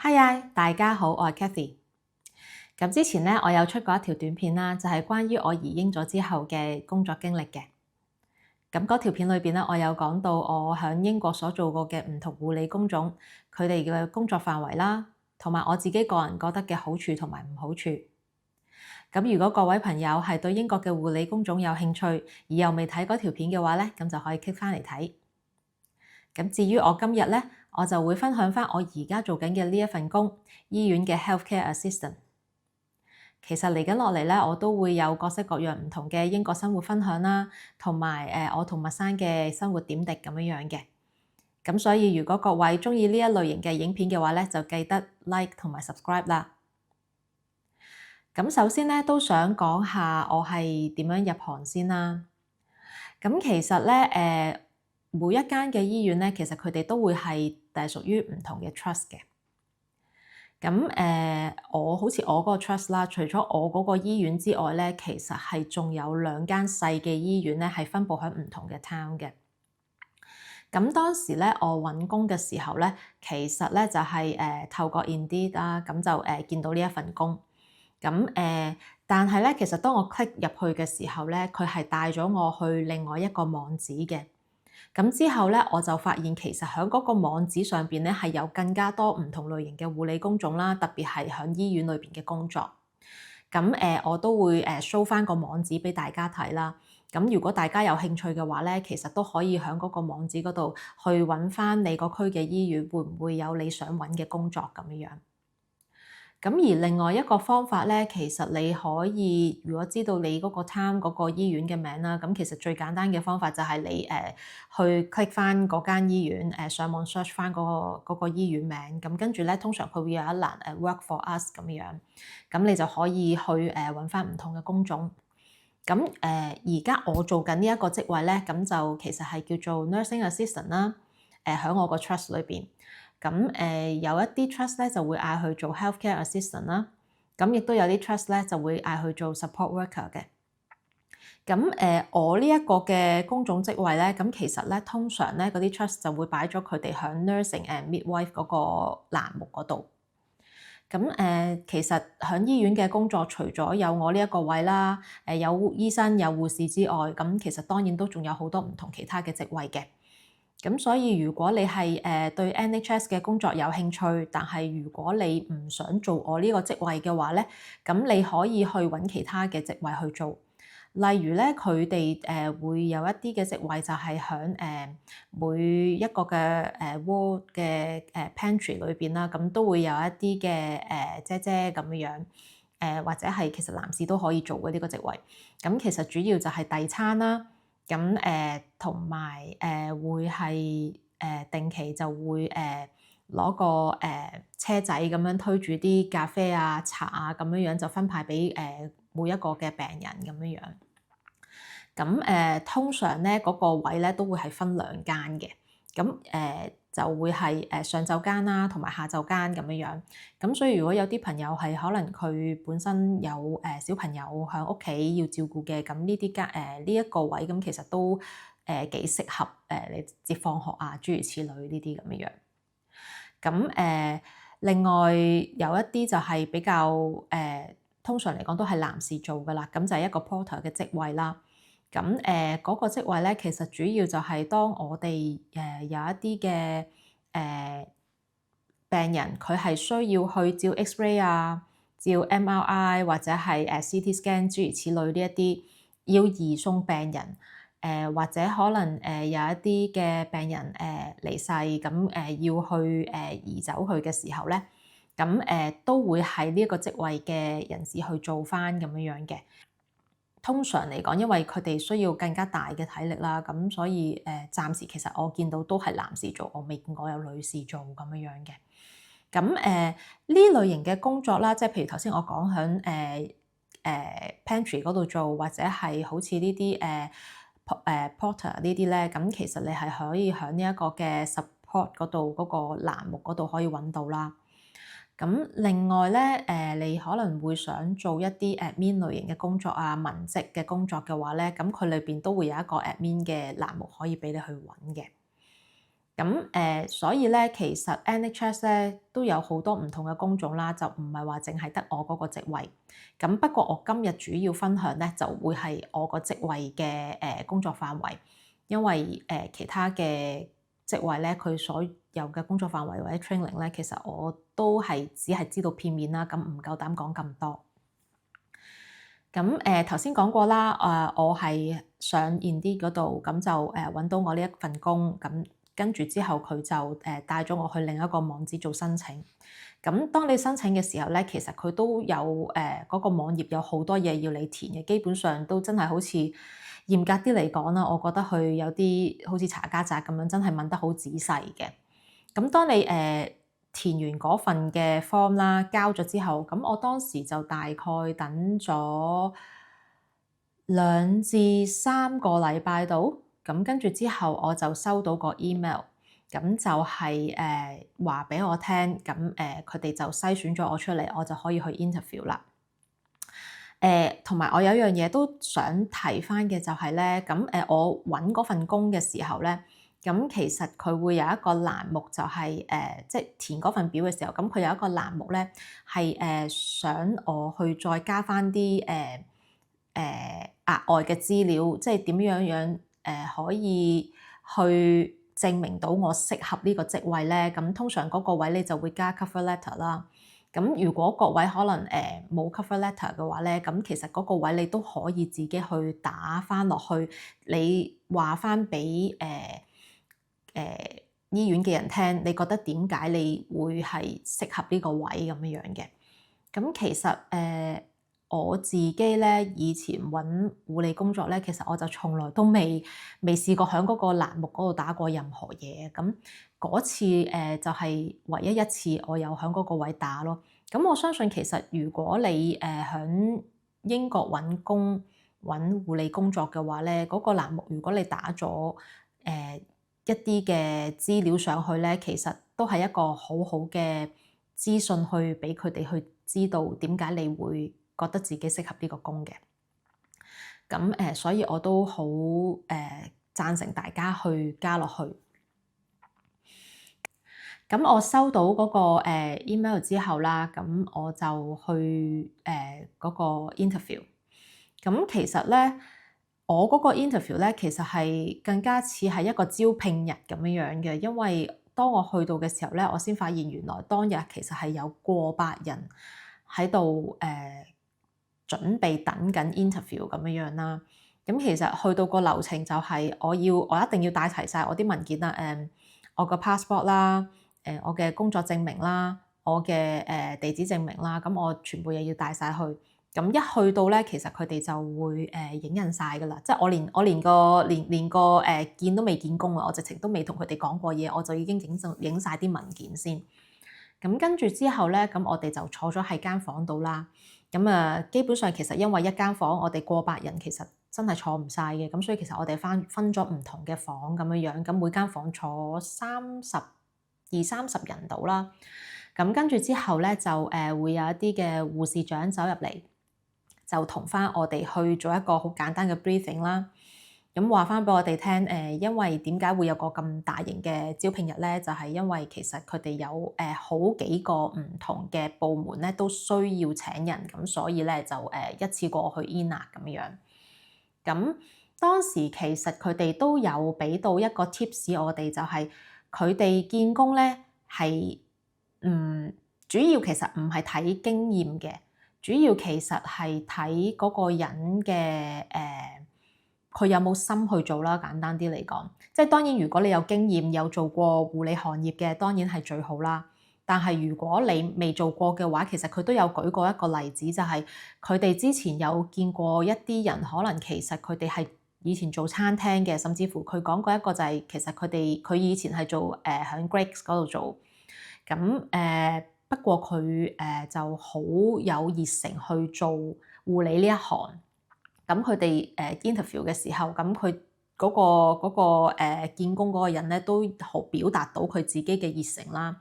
Hi，大家好，我係 Kathy。咁之前咧，我有出過一條短片啦，就係關於我移英咗之後嘅工作經歷嘅。咁嗰條片裏邊咧，我有講到我喺英國所做過嘅唔同護理工種，佢哋嘅工作範圍啦，同埋我自己個人覺得嘅好處同埋唔好處。咁如果各位朋友係對英國嘅護理工種有興趣，而又未睇嗰條片嘅話咧，咁就可以 click 翻嚟睇。咁至於我今日咧，我就會分享翻我而家做緊嘅呢一份工，醫院嘅 healthcare assistant。其實嚟緊落嚟咧，我都會有各式各樣唔同嘅英國生活分享啦，同埋我同麥生嘅生活點滴咁樣嘅。咁所以如果各位鍾意呢一類型嘅影片嘅話咧，就記得 like 同埋 subscribe 啦。咁首先咧，都想講下我係點樣入行先啦。咁其實咧，每一間嘅醫院咧，其實佢哋都會係屬於唔同嘅 trust 嘅。咁我好似我嗰個 trust 啦，除咗我嗰個醫院之外咧，其實係仲有兩間細嘅醫院咧，係分佈喺唔同嘅 town 嘅。咁當時咧，我揾工嘅時候咧，其實咧就係透過 Indeed 啦，咁就見到呢一份工。咁但係咧，其實當我 click 入去嘅時候咧，佢係帶咗我去另外一個網址嘅。咁之後咧，我就發現其實喺嗰個網址上邊咧，係有更加多唔同類型嘅護理工種啦，特別係喺醫院裏邊嘅工作。咁我都會show 翻個網址俾大家睇啦。咁如果大家有興趣嘅話咧，其實都可以喺嗰個網址嗰度去揾翻你個區嘅醫院，會唔會有你想揾嘅工作咁樣。咁而另外一個方法咧，其實你可以如果知道你嗰個 town 嗰個醫院嘅名啦，咁其實最簡單嘅方法就係你去 click 翻嗰間醫院，上網 search 翻嗰個醫院名，咁跟住咧通常佢會有一欄work for us 咁樣，咁你就可以去揾翻唔同嘅工種。咁而家我做緊呢一個職位咧，咁就其實係叫做 nursing assistant 啦，喺我個 trust 裏邊。咁有一啲 trust 咧就會嗌佢做 healthcare assistant 啦，咁亦都有啲 trust 咧就會嗌佢做 support worker 嘅。咁我呢一個嘅工種職位咧，咁其實咧通常咧嗰啲 trust 就會擺咗佢哋響 nursing and midwife 嗰個欄目嗰度。咁其實響醫院嘅工作，除咗有我呢一個位啦，有醫生有護士之外，咁其實當然都仲有好多唔同其他嘅職位嘅。咁所以如果你係對 NHS 嘅工作有興趣，但係如果你唔想做我呢個職位嘅話咧，咁你可以去揾其他嘅職位去做。例如咧，佢哋會有一啲嘅職位就係響每一個嘅ward 嘅pantry 裏邊啦，咁都會有一啲嘅姐姐咁樣或者係其實男士都可以做嘅呢個職位。咁其實主要就係遞餐啦。咁同埋會係定期就會攞個車仔咁樣推住啲咖啡啊、茶啊咁樣就分派俾每一個嘅病人咁樣。咁通常咧嗰個位咧都會係分兩間嘅。咁就會係上晝間啦，同埋下晝間咁樣。咁所以如果有啲朋友係可能佢本身有小朋友喺屋企要照顧嘅，咁呢一個位咁其實都幾適合你接放學啊，諸如此類呢啲咁樣。咁另外有一啲就係比較通常嚟講都係男士做㗎啦，咁就係一個 porter 嘅職位啦。咁嗰個職位咧，其實主要就係當我哋有一啲嘅病人，佢係需要去照 X-ray 啊、照 MRI 或者係CT scan 諸如此類呢一啲要移送病人，或者可能有一啲嘅病人離世，咁要去移走佢嘅時候咧，咁都會係呢一個職位嘅人士去做返咁樣嘅。通常嚟講，因為佢哋需要更加大嘅體力啦，咁所以暫時其實我見到都係男士做，我未見過有女士做咁樣嘅。咁呢類型嘅工作啦，即係譬如頭先我講響pantry 嗰度做，或者係好似呢啲porter 呢啲咧，咁其實你係可以喺呢一個嘅 support 嗰度嗰個欄目嗰度可以揾到啦。咁另外咧，你可能會想做一啲 admin 類型嘅工作啊、文職嘅工作嘅話咧，咁佢裏邊都會有一個 admin 嘅欄目可以俾你去揾嘅。咁所以咧，其實 NHS 咧都有好多唔同嘅工種啦，就唔係話淨係得我嗰個職位。咁不過我今日主要分享咧，就會係我個職位嘅工作範圍，因為其他嘅職位咧，佢所有嘅工作範圍或者 training 咧，其實我都係只係知道片面啦，咁唔夠膽講咁多。咁頭先講過啦，我係上 Indeed 嗰度，咁就揾到我呢一份工，咁跟住之後佢就帶咗我去另一個網址做申請。咁當你申請嘅時候咧，其實佢都有嗰個網頁有好多嘢要你填嘅，基本上都真係好似嚴格啲嚟講啦，我覺得佢有啲好似查家宅咁樣，真係問得好仔細嘅。咁當你填完嗰份嘅 form 啦，交咗之後，咁我當時就大概等咗2至3個禮拜度，咁跟住之後我就收到個 email，咁就係話俾我聽，咁佢哋就篩選咗我出嚟，我就可以去 interview 啦。同埋我有一樣嘢都想提翻嘅就係咧，咁我揾嗰份工嘅時候咧，咁其實佢會有一個欄目，就係即係填嗰份表嘅時候，咁佢有一個欄目咧係想我去再加翻啲額外嘅資料，即係點樣可以去證明到我適合呢個職位咧。咁通常嗰個位你就會加 cover letter 啦。咁如果各位可能冇 cover letter 嘅話咧，咁其實嗰個位你都可以自己去打翻落去，你話翻俾醫院嘅人聽，你覺得點解你會係適合呢個位咁樣嘅？咁其實我自己咧以前揾護理工作咧，其實我就從來都未試過喺嗰個欄目嗰度打過任何嘢。咁嗰次就係唯一一次我有喺嗰個位打咯。咁我相信其實如果你喺英國揾工揾護理工作嘅話咧，嗰個欄目如果你打咗一啲嘅資料上去咧，其實都係一個好好嘅資訊去俾佢哋去知道點解你會覺得自己適合呢個工嘅。咁所以我都好贊成大家去加落去。咁我收到嗰個email 之後啦，咁我就去嗰個 interview。咁其實咧，我嗰個 interview咧，其實係更加似係一個招聘日咁樣嘅，因為當我去到嘅時候咧，我先發現原來當日其實係有過百人喺度準備等緊 interview 咁樣啦。咁其實去到個流程就係我一定要帶齊晒我啲文件啦，我個 passport 啦，我嘅工作證明啦，我嘅地址證明啦，咁我全部嘢要帶晒去。咁一去到咧，其實佢哋就會影印晒㗎啦，即係我連個見都未見工啊，我直情都未同佢哋講過嘢，我就已經影晒啲文件先。咁跟住之後咧，咁我哋就坐咗喺間房度啦。咁基本上其實因為一間房我哋過百人，其實真係坐唔晒嘅，咁所以其實我哋分咗唔同嘅房咁樣，咁每間房坐20-30人度啦。咁跟住之後咧，就會有一啲嘅護士長走入嚟，就同翻我哋去做一個好簡單嘅 briefing 啦。咁話翻俾我哋聽，因為點解會有個咁大型嘅招聘日咧？就係因為其實佢哋有好幾個唔同嘅部門咧，都需要請人，咁所以咧就一次過去 in 咁樣。咁當時其實佢哋都有俾到一個 tips 我哋，就係佢哋見工咧係主要其實唔係睇經驗嘅，主要其實係睇嗰個人嘅佢有冇心去做啦。簡單啲嚟講，即係當然如果你有經驗有做過護理行業嘅，當然係最好啦。但係如果你未做過嘅話，其實佢都有舉過一個例子，就係佢哋之前有見過一啲人，可能其實佢哋係以前做餐廳嘅，甚至乎佢講過一個就係其實佢以前係做喺 Greggs 嗰度做，咁不過佢就好有熱誠去做護理呢一行。咁佢哋interview 嘅時候，咁佢嗰個見工嗰個人咧，都好表達到佢自己嘅熱誠啦，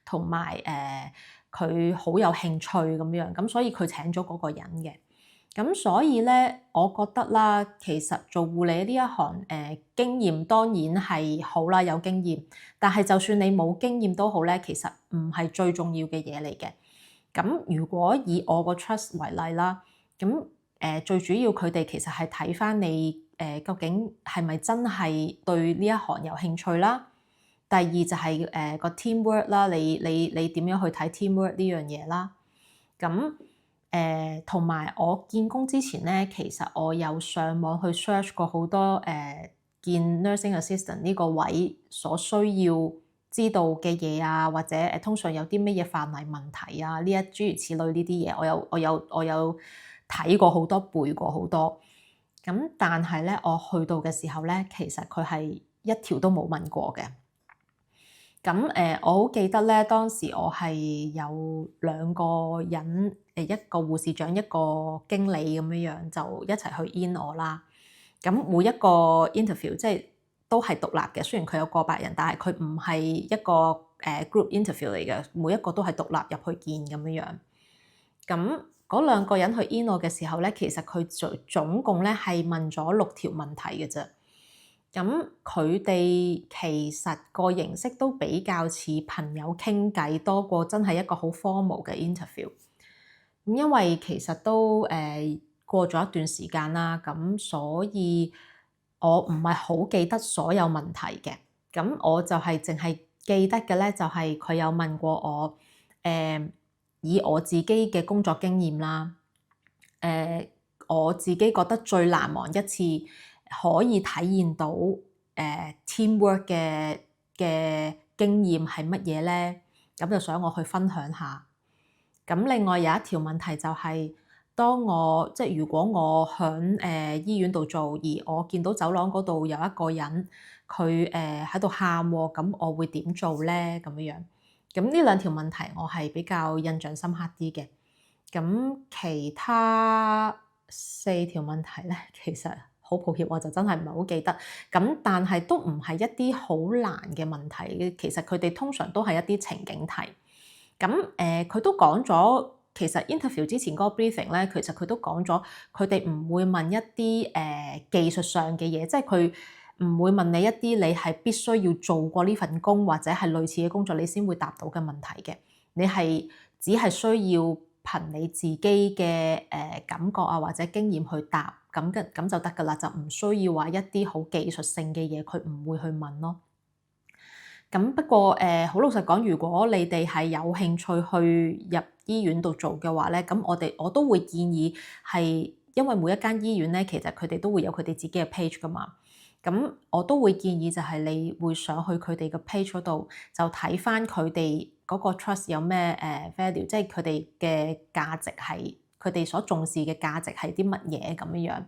同埋佢好有興趣咁樣，咁所以佢請咗嗰個人嘅。咁所以咧，我覺得啦，其實做護理呢一行，經驗當然係好啦，有經驗。但係就算你冇經驗都好咧，其實唔係最重要嘅嘢嚟嘅。咁如果以我個 trust 為例啦，咁最主要佢哋其實係睇返你究竟係咪真係對呢一行有興趣啦。第二就係個 teamwork 啦，你點樣去睇 teamwork 呢樣嘢啦？咁同埋我見工之前咧，其實我有上網去 search 過好多見 nursing assistant 呢個位所需要知道嘅嘢啊，或者通常有啲乜嘢範例問題啊，呢一諸如此類呢啲嘢，我有睇過好多，背過好多。咁但係咧，我去到嘅時候咧，其實佢係一條都冇問過嘅。咁我好記得咧，當時我係有兩個人，一個護士長，一個經理咁樣樣，就一齊去 in 我啦。咁每一個 interview 即係都係獨立嘅，雖然佢有過百人，但係佢唔係一個group interview 嚟嘅，每一個都係獨立入去見咁樣樣。咁嗰兩個人去 in 我嘅時候咧，其實佢總共咧係問咗6條問題嘅啫。咁佢哋其實個形式都比較似朋友傾偈多過真係一個好 formal 嘅 interview。咁因為其實都過咗一段時間啦，咁所以我唔係好記得所有問題嘅。咁我就係淨係記得嘅咧，就係佢有問過我以我自己嘅工作經驗啦，我自己覺得最難忘一次可以體驗到teamwork 嘅經驗係乜嘢咧？咁就想我去分享下。咁另外有一條問題就係，當我即係如果我響醫院度做，而我見到走廊嗰度有一個人佢喺度喊喎，咁我會點做咧？咁樣樣。咁呢兩條問題我係比較印象深刻啲嘅。咁其他4條問題咧，其實好抱歉，我就真係唔係好記得。咁但係都唔係一啲好難嘅問題，其實佢哋通常都係一啲情景題。咁佢都講咗，其實 interview 之前嗰個 briefing 咧，其實佢都講咗，佢哋唔會問一啲技術上嘅嘢，即係佢唔會問你一啲你係必須要做過呢份工或者係類似嘅工作你先會答到嘅問題嘅。你係只係需要憑你自己嘅感覺啊或者經驗去答，咁就得㗎啦，就唔需要話一啲好技術性嘅嘢，佢唔會去問咯。咁不過好老實講，如果你哋係有興趣去入醫院度做嘅話咧，咁我都會建議係，因為每一間醫院咧，其實佢哋都會有佢哋自己嘅 page 㗎嘛。咁我都會建議就係你會上去佢哋嘅 page 嗰度，就睇返佢哋嗰個 trust 有咩value，即係佢哋嘅價值係佢哋所重視嘅價值係啲乜嘢咁樣樣。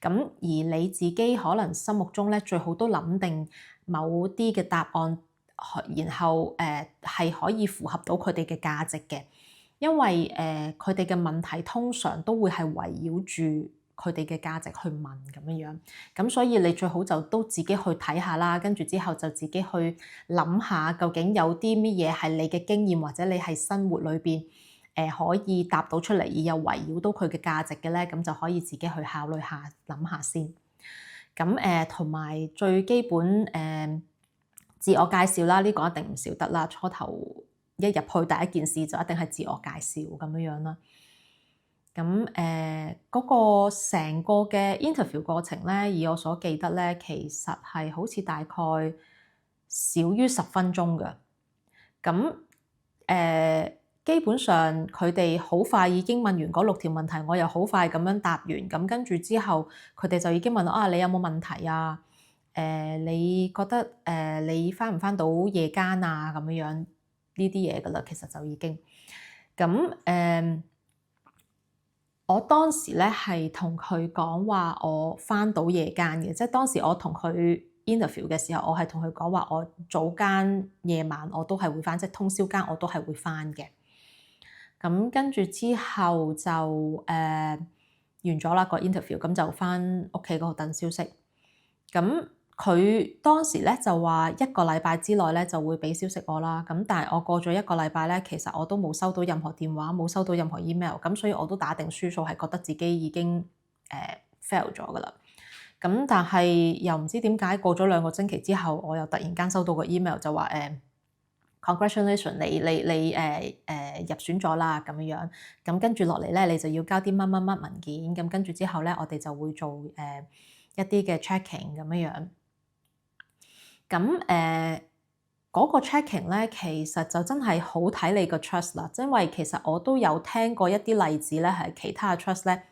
咁而你自己可能心目中咧，最好都諗定某啲嘅答案。然後係可以符合到佢哋嘅價值嘅，因為佢哋嘅問題通常都會係圍繞住佢哋嘅價值去問咁樣樣，咁所以你最好就都自己去睇下啦，跟住之後就自己去諗下究竟有啲乜嘢係你嘅經驗或者你係生活裏邊可以答到出嚟而又圍繞到佢嘅價值嘅咧，咁就可以自己去考慮下諗下先。咁同埋最基本自我介紹啦，呢個一定唔少得啦。初頭一入去第一件事就一定係自我介紹咁樣樣啦。咁嗰個成個嘅 interview 過程咧，以我所記得咧，其實係好似大概少於10分鐘嘅。咁基本上佢哋好快已經問完嗰6條問題，我又好快咁樣答完。咁跟住之後，佢哋就已經問我你有冇問題啊？你覺得你返唔返到夜間啊？咁樣樣呢啲嘢㗎啦，其實就已經咁我當時咧係同佢講話，我返到夜間嘅，即係當時我同佢 interview 嘅時候，我係同佢講話，我早間、夜晚我都係會返，即係通宵間我都係會返嘅。咁跟住之後就完咗啦個 interview，咁就返屋企嗰度等消息。咁佢當時咧就話一個禮拜之內咧就會俾消息我啦。咁但係我過咗一個禮拜咧，其實我都冇收到任何電話，冇收到任何 email。咁所以我都打定輸數，係覺得自己已經fail 咗㗎啦。咁但係又唔知點解過咗2個星期之後，我又突然間收到個 email 就話congratulations，你入選咗啦咁樣。咁跟住落嚟咧，你就要交啲乜乜乜文件。咁跟住之後咧，我哋就會做一啲嘅 checking 咁樣。咁嗰個 checking 咧，其實就真係好睇你個 trust 啦。因為其實我都有聽過一啲例子咧，係其他嘅 trust 咧，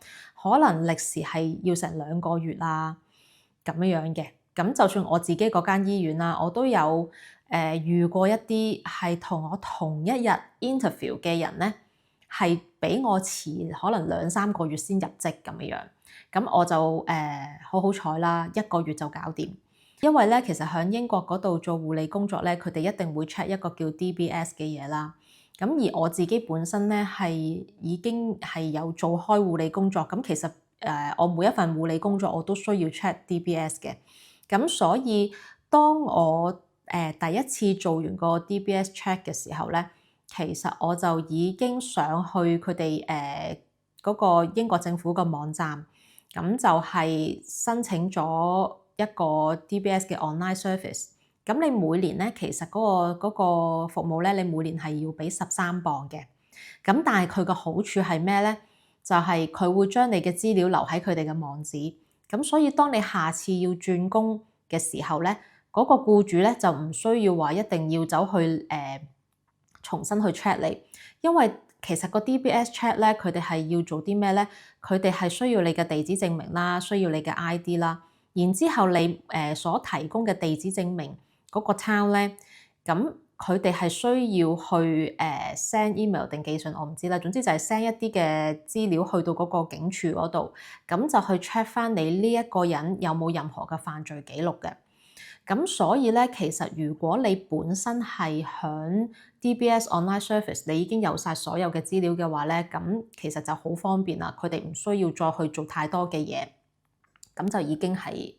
可能歷時係要成2個月啊咁樣嘅。咁就算我自己嗰間醫院啦，我都有遇過一啲係同我同一日 interview 嘅人咧，係比我遲可能2-3個月先入職咁樣。咁我就好彩啦，1個月就搞掂。因為咧，其實喺英國嗰度做護理工作咧，佢哋一定會 check 一個叫 DBS 嘅嘢啦。咁而我自己本身咧係已經係有做開護理工作，咁其實我每一份護理工作我都需要 check DBS 嘅。咁所以當我第一次做完個 DBS check 嘅時候咧，其實我就已經上去佢哋嗰個英國政府個網站，咁就係申請咗一個 DBS 嘅 online service。咁你每年咧，其實嗰個服務咧，你每年係要俾13磅嘅。咁但係佢個好處係咩咧？就係佢會將你嘅資料留喺佢哋嘅網址。咁所以當你下次要轉工嘅時候咧，嗰個僱主咧就唔需要話一定要走去重新去 check 你，因為其實個 DBS check 咧，佢哋係要做啲咩咧？佢哋係需要你嘅地址證明啦，需要你嘅 ID 啦，然之後你所提供嘅地址證明嗰個 town 咧，咁佢哋係需要去send email 定寄信，我唔知啦。總之就係 send 一啲嘅資料去到嗰個警署嗰度，咁就去 check 翻你呢一個人有冇任何嘅犯罪記錄嘅。咁所以咧，其實如果你本身係響 DBS online service，你已經有晒所有嘅資料嘅話咧，咁其實就好方便啦。佢哋唔需要再去做太多嘅嘢，咁就已經係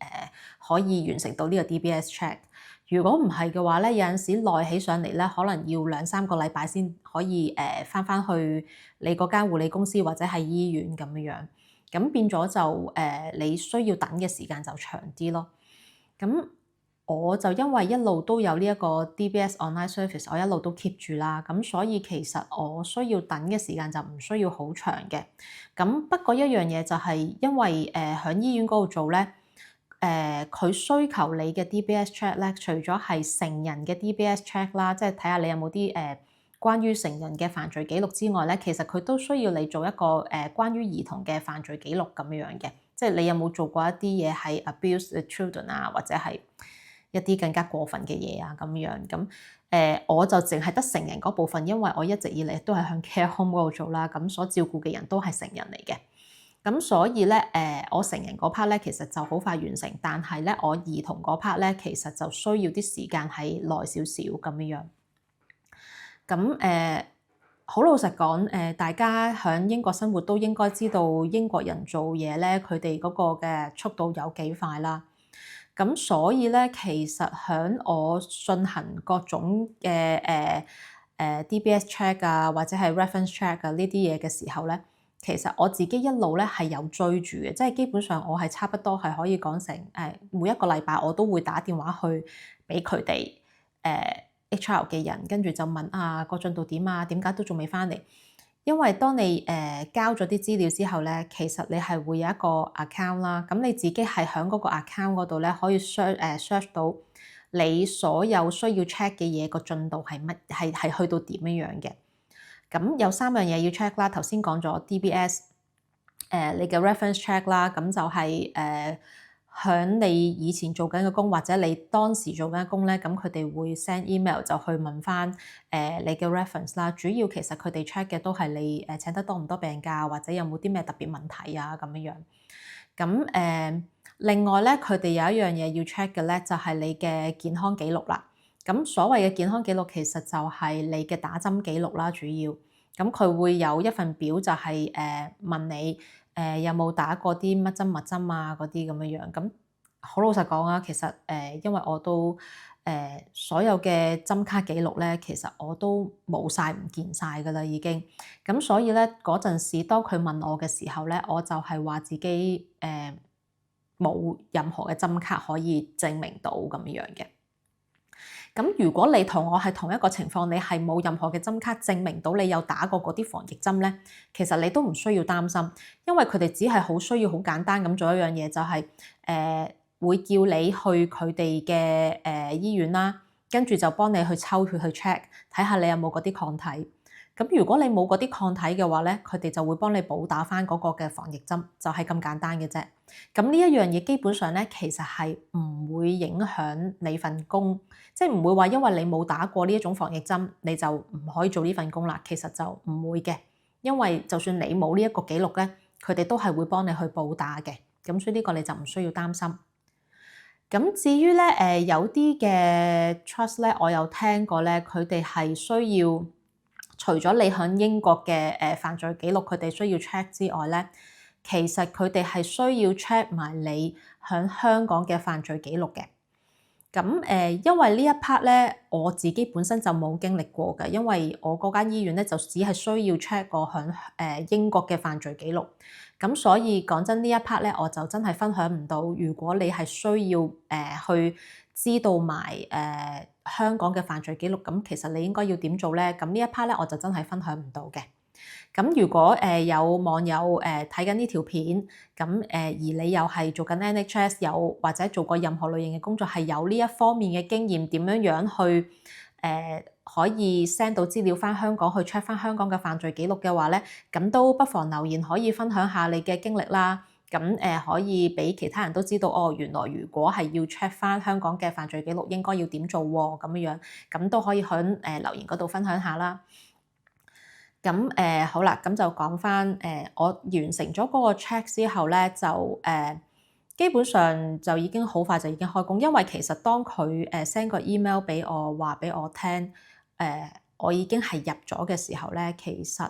可以完成到呢個 DBS check。如果唔係嘅話咧，有陣時耐起上嚟咧，可能要2-3個禮拜先可以返去你嗰間護理公司或者係醫院咁樣。咁變咗就你需要等嘅時間就長啲咯。咁我就因為一路都有呢一個 DBS online service，我一路都 keep 住啦，咁所以其實我需要等嘅時間就唔需要好長嘅。咁不過一樣嘢就係因為喺醫院嗰度做咧，佢需求你嘅 DBS check 咧，除咗係成人嘅 DBS check 啦，即係睇下你有冇啲關於成人嘅犯罪記錄之外咧，其實佢都需要你做一個關於兒童嘅犯罪記錄咁樣嘅，即係你有冇做過一啲嘢係 abuse the children 啊，或者係一啲更加過分嘅嘢啊咁樣。咁我就淨係得成人嗰部分，因為我一直以嚟都係向 care home 嗰度做啦，咁所照顧嘅人都係成人嚟嘅。咁所以咧我成人嗰 part 咧其實就好快完成，但係咧我兒童嗰 part 咧其實就需要啲時間係耐少少咁樣。咁好老實講，大家喺英國生活都應該知道英國人做嘢咧，佢哋嗰個嘅速度有幾快啦。咁所以咧，其實喺我進行各種嘅DBS check 啊，或者係 reference check 啊呢啲嘢嘅時候咧，其實我自己一路咧係有追住嘅，即係基本上我係差不多係可以講成每一個禮拜我都會打電話去俾佢哋HR 嘅人，跟住就問啊個進度點啊，點解都仲未返嚟？因為當你交咗啲資料之後咧，其實你係會有一個 account 啦，咁你自己係喺嗰個 account 嗰度咧，可以 search 到你所有需要 check 嘅嘢個進度係去到點樣嘅。咁有3樣嘢要 check 啦，頭先講咗 DBS，你嘅 reference check 啦，咁就係喺你以前做緊嘅工或者你當時做緊嘅工咧，咁佢哋會 send email 就去問翻你嘅 reference 啦。主要其實佢哋 check 嘅都係你請得多唔多病假，或者有冇啲咩特別問題啊咁樣。咁另外咧，佢哋有一樣嘢要 check 嘅咧，就係你嘅健康記錄啦。咁所謂嘅健康記錄其實就係你嘅打針記錄啦，主要。咁佢會有一份表就係問你有冇打過啲乜針物針啊嗰啲咁樣。咁好老實講啊，其實因為我都所有嘅針卡記錄咧，其實我都冇晒唔見晒㗎啦已經。咁所以咧嗰陣時，當佢問我嘅時候咧，我就係話自己冇任何嘅針卡可以證明到咁樣嘅。咁如果你同我係同一個情況，你係冇任何嘅針卡證明到你有打過嗰啲防疫針咧，其實你都唔需要擔心，因為佢哋只係好需要好簡單咁做一樣嘢，就係會叫你去佢哋嘅醫院啦，跟住就幫你去抽血去 check，睇下你有冇嗰啲抗體。咁如果你冇嗰啲抗體嘅話咧，佢哋就會幫你補打返嗰個嘅防疫針，就係咁簡單嘅啫。咁呢一樣嘢基本上咧，其實係唔會影響你份工，即係唔會話因為你冇打過呢一種防疫針，你就唔可以做呢份工啦。其實就唔會嘅，因為就算你冇呢一個記錄咧，佢哋都係會幫你去補打嘅。咁所以呢個你就唔需要擔心。咁至於咧有啲嘅 trust 咧，我有聽過咧，佢哋係需要除咗你喺英國嘅犯罪記錄，佢哋需要 check 之外咧，其實佢哋係需要 check 埋你喺香港嘅犯罪記錄嘅。咁因為呢一 part 咧，我自己本身就冇經歷過嘅，因為我嗰間醫院咧就只係需要 check 我喺英國嘅犯罪記錄。咁所以講真呢一 part 咧，我就真係分享唔到。如果你係需要去知道埋香港嘅犯罪記錄，咁其實你應該要點做咧？咁呢一 part 咧，我就真係分享唔到嘅。咁如果有網友睇緊呢條片，咁而你又係做緊 NHS 有或者做過任何類型嘅工作，係有呢一方面嘅經驗，點樣去可以 send 到資料返香港去 check 返香港嘅犯罪記錄嘅話咧，咁都不妨留言可以分享下你嘅經歷啦。咁可以俾其他人都知道，哦，原來如果係要 check 返香港嘅犯罪記錄，應該要點做喎，咁樣，咁都可以喺留言嗰度分享下啦。咁好啦，咁就講返我完成咗嗰個 check 之後咧，就基本上就已經好快就已經開工，因為其實當佢send 個 email 俾我話俾我聽，我已經係入咗嘅時候咧，其實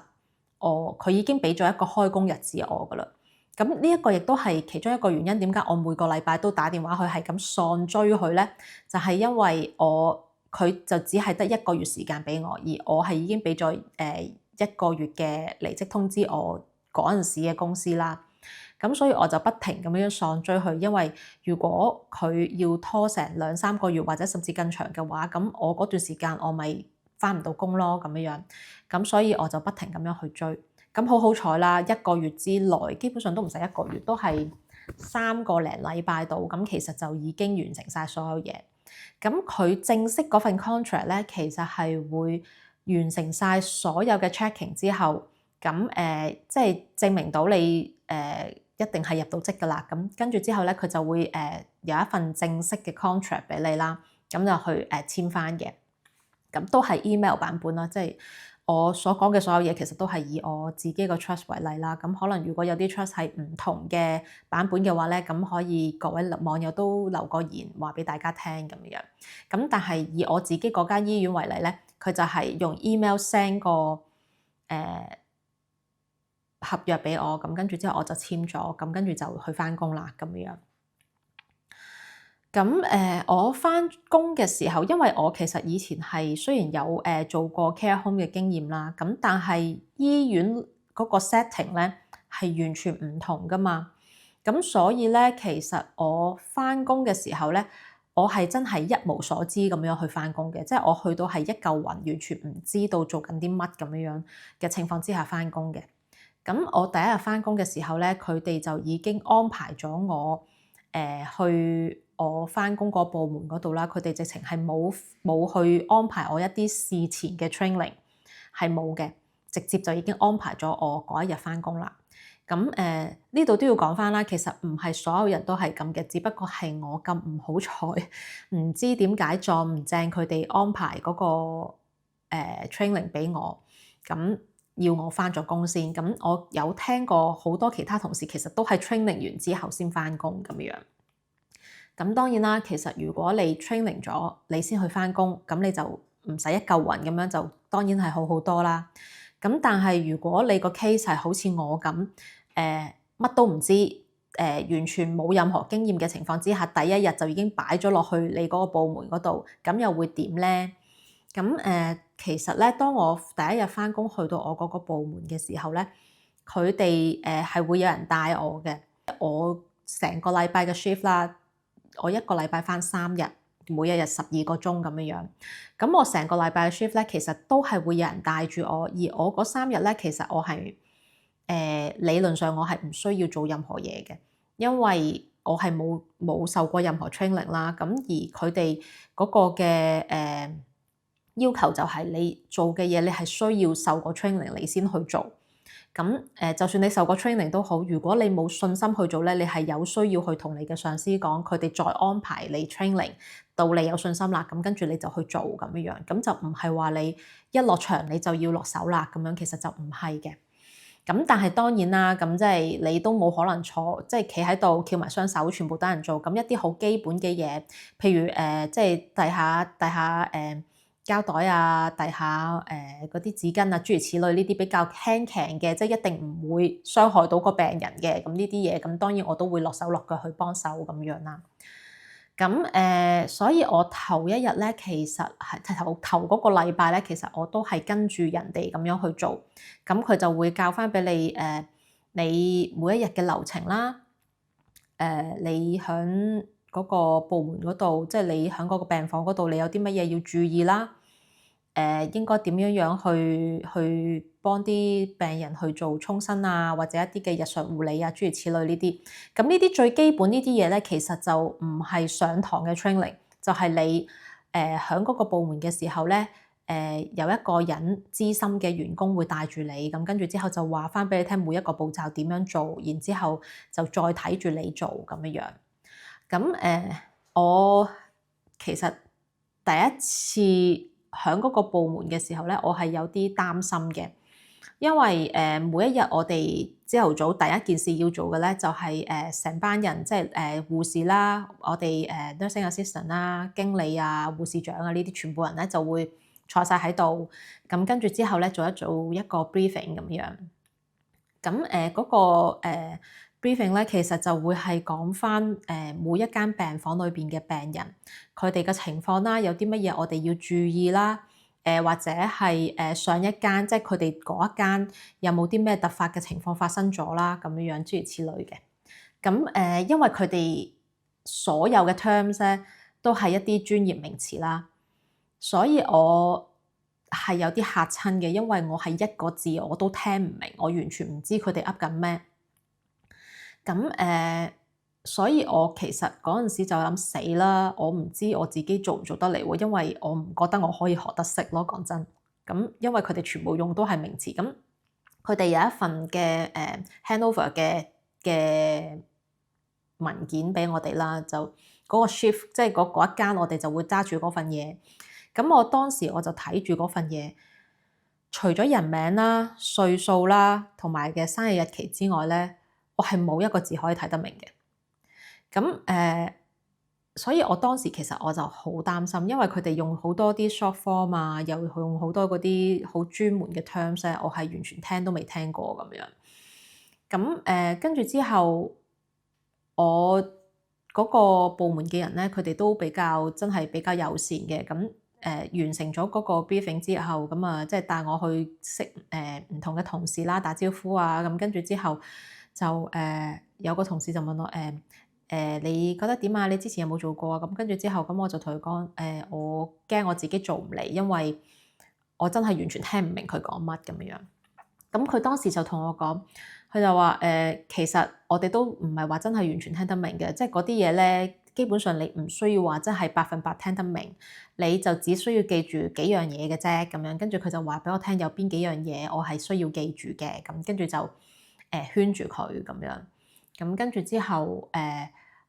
佢已經俾咗一個開工日子我㗎喇。咁呢一個亦都係其中一個原因，點解我每個禮拜都打電話去係咁喪追佢咧？就係因為佢就只係得一個月時間俾我，而我係已經俾咗一個月嘅離職通知我嗰陣時嘅公司啦。咁所以我就不停咁樣喪追佢，因為如果佢要拖成2-3個月或者甚至更長嘅話，咁我嗰段時間我咪返唔到工咯咁樣。咁所以我就不停咁樣去追。咁好彩啦，一個月之內基本上都唔使一個月，都係3個零禮拜度，咁其實就已經完成晒所有嘢。咁佢正式嗰份 contract 咧，其實係會完成晒所有嘅 checking 之後，咁即係證明到你一定係入到職㗎啦。咁跟住之後咧，佢就會有一份正式嘅 contract 俾你啦，咁就去簽返嘅。咁都係 email 版本啦，即係我所講嘅所有嘢，其實都係以我自己個 trust 為例啦。咁可能如果有啲 trust 係唔同嘅版本嘅話咧，咁可以各位網友都留個言話俾大家聽咁樣。咁但係以我自己嗰間醫院為例咧，佢就係用 email send 個合約俾我，咁跟住之後我就簽咗，咁跟住就去返工啦咁樣。咁我返工嘅時候，因為我其實以前係雖然有做過 care home 嘅經驗啦，咁但係醫院嗰個 setting 咧係完全唔同㗎嘛。咁所以咧，其實我返工嘅時候咧，我係真係一無所知咁樣去返工嘅，即係我去到係一嚿雲，完全唔知道做緊啲乜咁樣嘅情況之下返工嘅。咁我第一日返工嘅時候咧，佢哋就已經安排咗我去我返工個部門嗰度啦。佢哋直情係冇去安排我一啲事前嘅 training，係冇嘅，直接就已經安排咗我嗰一日返工啦。咁呢度都要講返啦，其實唔係所有人都係咁嘅，只不過係我咁唔好彩，唔知點解撞唔正佢哋安排嗰個training 俾我，咁要我返咗工先。咁我有聽過好多其他同事其實都係 training 完之後先返工咁樣。咁當然啦，其實如果你 training 咗你先去返工，咁你就唔使一嚿雲咁樣，就當然係好好多啦。咁但係如果你個 case 係好似我咁，乜都唔知，完全冇任何經驗嘅情況之下，第一日就已經擺咗落去你嗰個部門嗰度，咁又會點咧？咁其實咧，當我第一日返工去到我嗰個部門嘅時候咧，佢哋係會有人帶我嘅。我成個禮拜嘅 shift 啦，我一個禮拜返3日，每一日12個鐘咁樣樣。咁我成個禮拜嘅 shift 咧，其實都係會有人帶住我，而我嗰3日咧，其實我係理論上我係唔需要做任何嘢嘅，因為我係冇受過任何 training 啦。咁而佢哋嗰個嘅要求就係你做嘅嘢，你係需要受過 training 你先去做。咁就算你受過 training 都好，如果你冇信心去做咧，你係有需要去同你嘅上司講，佢哋再安排你 training 到你有信心啦，咁跟住你就去做咁樣樣，咁就唔係話你一落場你就要落手啦咁樣，其實就唔係嘅。咁但係當然啦，咁即係你都冇可能坐，即係企喺度翹埋雙手，全部等人做。咁一啲好基本嘅嘢，譬如即係遞下膠袋啊，遞下嗰啲紙巾啊，諸如此類呢啲比較輕強嘅，即係一定唔會傷害到個病人嘅。咁呢啲嘢，咁當然我都會落手落腳去幫手咁樣啦。咁所以我頭一日咧，其實係頭嗰個禮拜咧，其實我都係跟住人哋咁樣去做。咁佢就會教翻俾你你每一日嘅流程啦。你響嗰個部門嗰度，即係你響嗰個病房嗰度，你有啲乜嘢要注意啦？應該點樣去幫啲病人去做沖身啊，或者一啲嘅日常護理啊，諸如此類呢啲。咁呢啲最基本呢啲嘢咧，其實就唔係上堂嘅 training，就係你響嗰個部門嘅時候咧，有一個人資深嘅員工會帶住你，咁跟住之後就話翻俾你聽每一個步驟點樣做，然之後就再睇住你做咁樣樣。咁我其實第一次喺嗰個部門嘅時候咧，我係有啲擔心嘅，因為每一日我哋朝頭早第一件事要做嘅咧，就係成班人，即係護士啦，我哋nursing assistant 啦、經理啊、護士長啊呢啲全部人咧就會坐晒喺度，咁跟住之後咧做一個 briefing 咁樣。咁嗰個briefing 咧，其實就會係講返每一間病房裏邊嘅病人，佢哋嘅情況啦，有啲乜嘢我哋要注意啦，或者係上一間，即係佢哋嗰一間有冇啲咩突發嘅情況發生咗啦，咁樣樣諸如此類嘅。咁因為佢哋所有嘅 terms 咧都係一啲專業名詞啦，所以我係有啲嚇親嘅，因為我係一個字我都聽唔明，我完全唔知佢哋噏緊咩。咁所以我其實嗰陣時就諗死啦，我唔知我自己做唔做得嚟喎，因為我唔覺得我可以學得識咯，講真。咁因為佢哋全部用都係名詞，咁佢哋有一份嘅handover 嘅文件俾我哋啦，就嗰個 shift 即係嗰一間，我哋就會揸住嗰份嘢。咁我當時我就睇住嗰份嘢，除咗人名啦、歲數啦，同埋嘅生日日期之外咧，我係冇一個字可以睇得明嘅。咁所以我當時其實我就好擔心，因為佢哋用好多啲 short form 啊，又用好多嗰啲好專門嘅 terms 咧，我係完全聽都未聽過咁樣。咁跟住之後，我嗰個部門嘅人咧，佢哋都真係比較友善嘅。咁完成咗嗰個 briefing 之後，咁啊即係帶我去識唔同嘅同事啦，打招呼啊。咁跟住之後就有個同事就問我你覺得點啊？你之前有冇做過啊？咁跟住之後，咁我就同佢講我驚我自己做唔嚟，因為我真係完全聽唔明佢講乜咁樣。咁佢當時就同我講，佢就話其實我哋都唔係話真係完全聽得明嘅，即係嗰啲嘢咧，基本上你唔需要話真係100%聽得明，你就只需要記住幾樣嘢嘅啫咁樣。跟住佢就話俾我聽有邊幾樣嘢我係需要記住嘅，咁跟住就圈住佢咁樣。咁跟住之後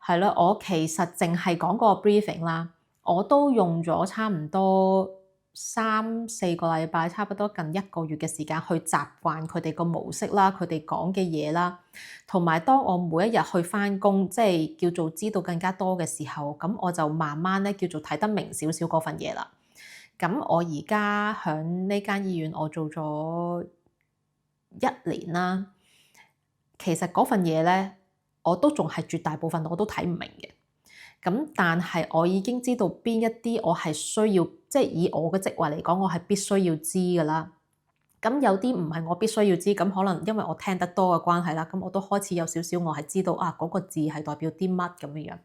係咯，我其實淨係講個 briefing 啦，我都用咗差唔多3-4個禮拜，差不多近1個月嘅時間去習慣佢哋個模式啦，佢哋講嘅嘢啦，同埋當我每一日去返工，即係叫做知道更加多嘅時候，咁我就慢慢咧叫做睇得明少少嗰份嘢啦。咁我而家喺呢間醫院，我做咗1年啦，其實嗰份嘢咧，我都仲係絕大部分我都睇唔明嘅。咁但係我已經知道邊一啲我係需要，即係以我嘅職位嚟講，我係必須要知㗎啦。咁有啲唔係我必須要知，咁可能因為我聽得多嘅關係啦，咁我都開始有少少我係知道嗰個字係代表啲乜咁樣樣。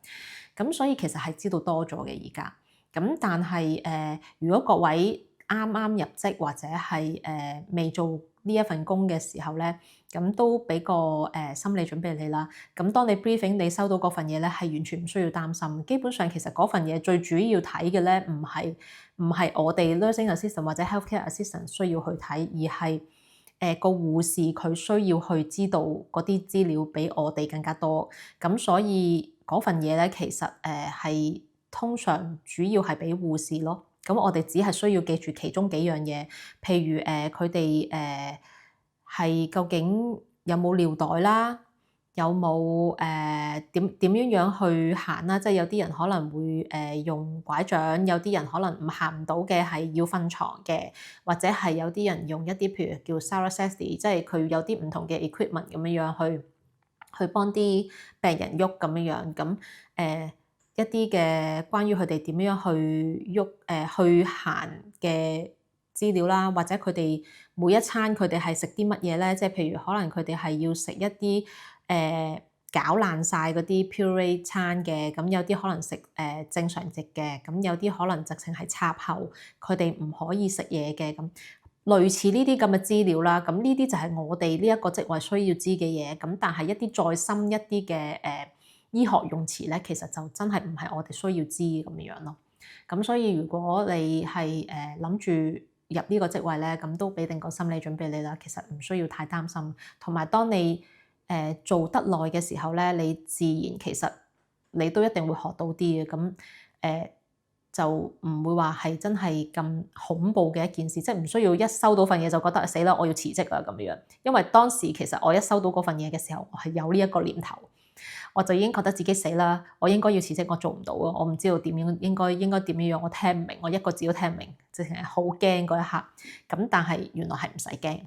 咁所以其實係知道多咗嘅而家。咁但係如果各位啱啱入職或者係未做呢一份工嘅時候咧，咁都俾個心理準備你啦。咁當你 briefing 你收到嗰份嘢咧，係完全唔需要擔心。基本上其實嗰份嘢最主要睇嘅咧，唔係我哋 nursing assistant 或者 healthcare assistant 需要去睇，而係個護士佢需要去知道嗰啲資料比我哋更加多。咁所以嗰份嘢咧，其實係通常主要係俾護士咯。咁我哋只係需要記住其中幾樣嘢，譬如佢哋係究竟有冇尿袋啦，有冇點樣去行啦？即係有啲人可能會用拐杖，有啲人可能行唔到嘅係要瞓床嘅，或者係有啲人用一啲譬如叫 Sarasesti，即係佢有啲唔同嘅 equipment 咁樣去幫啲病人喐咁樣。咁一啲嘅關於佢哋點樣去喐去行嘅資料啦，或者佢哋每一餐佢哋係食啲乜嘢咧？即係譬如可能佢哋係要食一啲攪爛晒嗰啲 puree 餐嘅，咁有啲可能食正常食嘅，咁有啲可能直情係插喉，佢哋唔可以食嘢嘅咁。類似呢啲咁嘅資料啦，咁呢啲就係我哋呢一個職位需要知嘅嘢。咁但係一啲再深一啲嘅醫學用詞咧，其實就真係唔係我哋需要知咁樣咯。咁所以如果你係諗住入呢個職位咧，咁都俾定個心理準備你啦。其實唔需要太擔心。同埋當你做得耐嘅時候咧，你自然其實你都一定會學到啲嘅。咁就唔會話係真係咁恐怖嘅一件事，即係唔需要一收到份嘢就覺得死啦，我要辭職啊咁樣。因為當時其實我一收到嗰份嘢嘅時候，我係有呢一個念頭。我就已經覺得自己死啦，我應該要辭職，我做唔到啊！我唔知道點樣應該點樣，我聽唔明，我一個字都聽唔明，直情係好驚嗰一刻。咁但係原來係唔使驚。